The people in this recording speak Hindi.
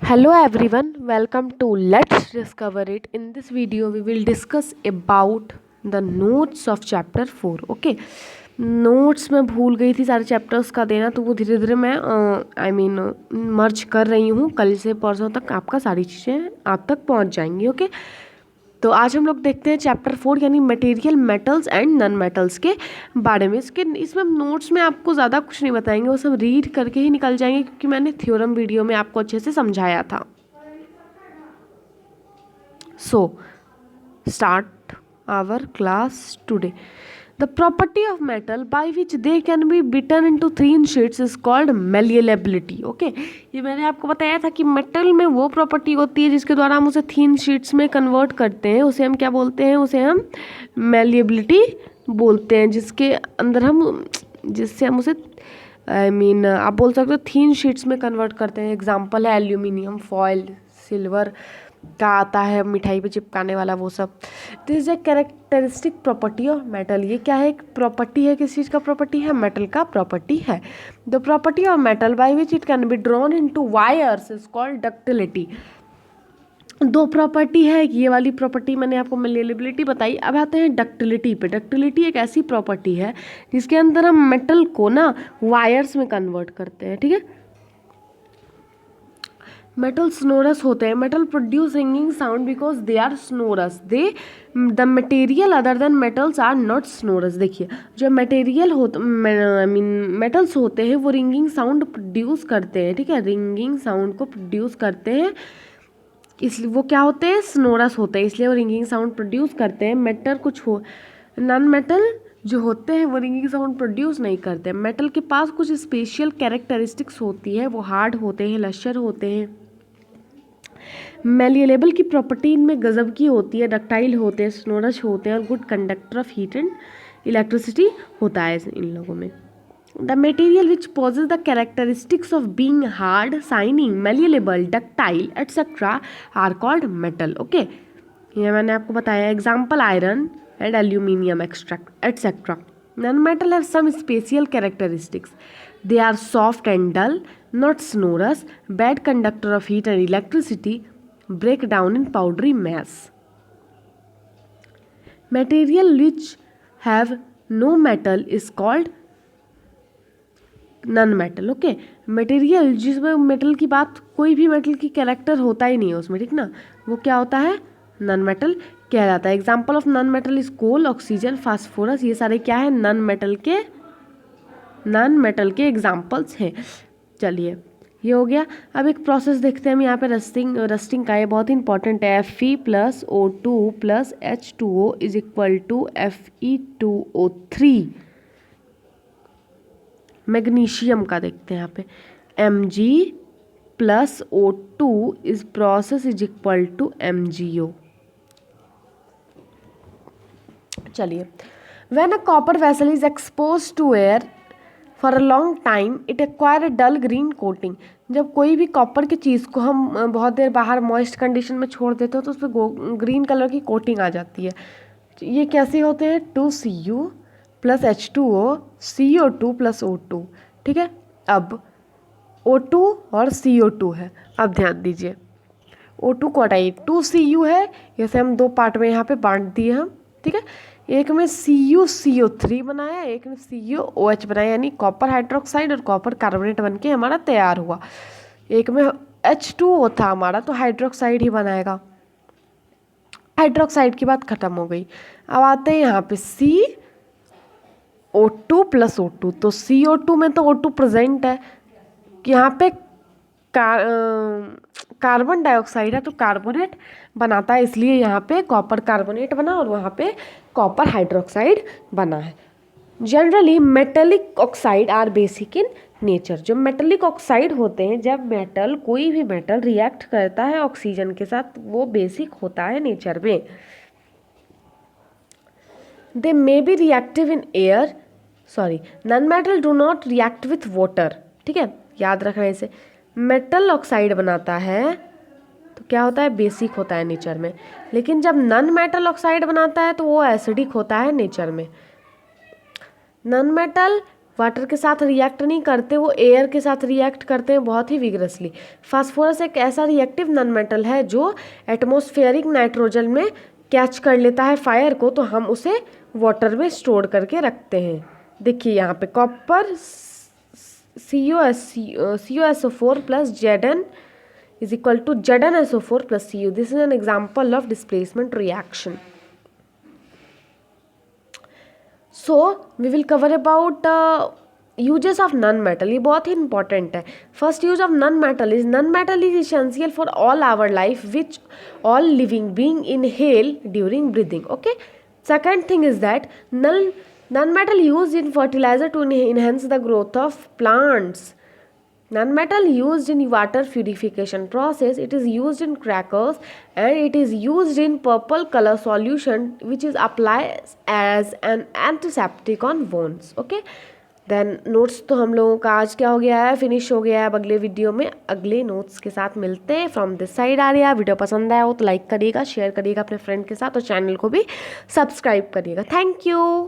Hello everyone, welcome to Let's Discover It. In this video, we will discuss about the notes of chapter 4. Okay, notes मैं भूल गई थी सारे चैप्टर्स का देना, तो वो धीरे धीरे मैं मर्ज कर रही हूँ. कल से परसों तक आपका सारी चीज़ें आप तक पहुँच जाएंगी. ओके, तो आज हम लोग देखते हैं चैप्टर 4 यानी material metals and non metals के बारे में. इसमें हम नोट्स में आपको ज़्यादा कुछ नहीं बताएंगे, वो सब रीड करके ही निकल जाएंगे क्योंकि मैंने थ्योरम वीडियो में आपको अच्छे से समझाया था. So start our class today. The property of metal by which they can be beaten into thin sheets is called malleability. Okay, ये मैंने आपको बताया था कि मेटल में वो प्रॉपर्टी होती है जिसके द्वारा हम उसे थीन शीट्स में कन्वर्ट करते हैं. उसे हम क्या बोलते हैं? उसे हम malleability बोलते हैं, जिसके अंदर हम जिससे हम उसे आप बोल सकते हो थीन शीट्स में कन्वर्ट करते हैं. एग्जाम्पल है एल्यूमिनियम फॉयल, सिल्वर का आता है मिठाई पे चिपकाने वाला, वो सब. This is a characteristic property of metal. ये क्या है? एक प्रॉपर्टी है. किस चीज़ का प्रॉपर्टी है? मेटल का प्रॉपर्टी है. The property of metal by which it can be drawn into wires is called ductility. दो प्रॉपर्टी है. ये वाली प्रॉपर्टी मैंने आपको मैलिएबिलिटी बताई. अब आते हैं डक्टिलिटी पे. डक्टिलिटी एक ऐसी प्रॉपर्टी है जिसके अंदर हम मेटल को ना वायर्स में कन्वर्ट करते हैं. ठीक है, मेटल स्नोरस होते हैं. Metal produce ringing sound because they are sonorous. The material other than metals are not sonorous. देखिए, जो मटेरियल होते मेटल्स होते हैं वो रिंगिंग साउंड प्रोड्यूस करते हैं. ठीक है, रिंगिंग साउंड को प्रोड्यूस करते हैं, इसलिए वो क्या होते हैं? स्नोरस होते हैं, इसलिए वो रिंगिंग साउंड प्रोड्यूस करते हैं. मेटल कुछ हो नॉन मेटल जो होते हैं वो रिंगिंग साउंड प्रोड्यूस नहीं करते. मेटल के पास कुछ स्पेशल कैरेक्टरिस्टिक्स होती है. वो हार्ड होते हैं, लश्यर होते हैं. मैलिएबल की प्रॉपर्टी इनमें गजब की होती है. डक्टाइल होते हैं, स्नोरस होते हैं और good conductor of heat and electricity होता है इन लोगों में. The material which possess the characteristics of being hard, shining, malleable, ductile etcetera are called metal. Okay, ये मैंने आपको बताया. Example iron and aluminium extract etcetera. Non metal have some special characteristics. They are soft and dull, not sonorous, bad conductor of heat and electricity, break down in powdery mass. Material which have no metal is called non-metal. Okay, material जिसमें मेटल की बात, कोई भी मेटल की कैरेक्टर होता ही नहीं है उसमें, ठीक ना, वो क्या होता है? नॉन मेटल क्या जाता है. Example of non metal is coal, oxygen, phosphorus. ये सारे क्या है? नॉन मेटल के एग्जाम्पल्स हैं. चलिए, ये हो गया. अब एक प्रोसेस देखते हैं हम यहाँ पे रस्टिंग का. ये बहुत ही इंपॉर्टेंट है. Fe+O2 + H2O is equal to Fe2O3. Magnesium का देखते हैं यहाँ पे. Mg+O2 is process is equal to MgO. चलिए, when a copper vessel is expose to air for a long time it acquire dull green coating. जब कोई भी कॉपर की चीज़ को हम बहुत देर बाहर मॉइस्ट कंडीशन में छोड़ देते हो तो उस पर ग्रीन कलर की कोटिंग आ जाती है. ये कैसे होते हैं? 2Cu + H2O, CO2 + O2. ठीक है, अब O2 और CO2 है. अब ध्यान दीजिए, O2 को हटाइए, 2Cu है, जैसे हम दो पार्ट में यहाँ पे बांट दिए हम. ठीक है, एक में CuCO3 बनाया, एक में CuOH बनाया, यानी कॉपर हाइड्रोक्साइड और कॉपर कार्बोनेट बनके हमारा तैयार हुआ. एक में H2O था हमारा, तो हाइड्रोक्साइड ही बनाएगा. हाइड्रोक्साइड की बात खत्म हो गई. अब आते हैं यहाँ पे CO2 + O2. तो CO2 में तो O2 प्रेजेंट है, यहाँ पे कार्बन डाइऑक्साइड है तो कार्बोनेट बनाता है, इसलिए यहाँ पे कॉपर कार्बोनेट बना और वहाँ पे कॉपर हाइड्रोक्साइड बना है. Generally metallic oxide are basic in nature. जो मेटेलिक ऑक्साइड होते हैं, जब कोई भी मेटल रिएक्ट करता है ऑक्सीजन के साथ, वो बेसिक होता है नेचर में. They may be reactive in air, non metal do not react with water. ठीक है, याद रखना इसे. मेटल ऑक्साइड बनाता है तो क्या होता है? बेसिक होता है नेचर में. लेकिन जब नॉन मेटल ऑक्साइड बनाता है तो वो एसिडिक होता है नेचर में. नॉन मेटल वाटर के साथ रिएक्ट नहीं करते, वो एयर के साथ रिएक्ट करते हैं बहुत ही विगरसली। फास्फोरस एक ऐसा रिएक्टिव नॉन मेटल है जो एटमॉस्फेरिक नाइट्रोजन में कैच कर लेता है फायर को, तो हम उसे वाटर में स्टोर करके रखते हैं। देखिए यहाँ पे copper CuSO4 plus Zn is equal to ZnSO4 plus Cu. This is an example of displacement reaction. So we will cover about uses of non-metal. ये बहुत ही important है. First use of non-metal is essential for all our life, which all living being inhale during breathing. Okay. Second thing is that non-metal used in fertilizer to enhance the growth of plants. Non-metal used in water purification process. It is used in crackers and it is used in purple color solution which is applied as an antiseptic on wounds. Okay. Then notes तो हम लोगों का आज क्या हो गया है, फिनिश हो गया है। अब अगले वीडियो में अगले नोट्स के साथ मिलते हैं। फ्रॉम दिस साइड आ रहा है। वीडियो पसंद आया हो तो लाइक करिएगा, शेयर करिएगा अपने फ्रेंड के साथ और चैनल को भी सब्सक्राइब करिएगा। Thank you.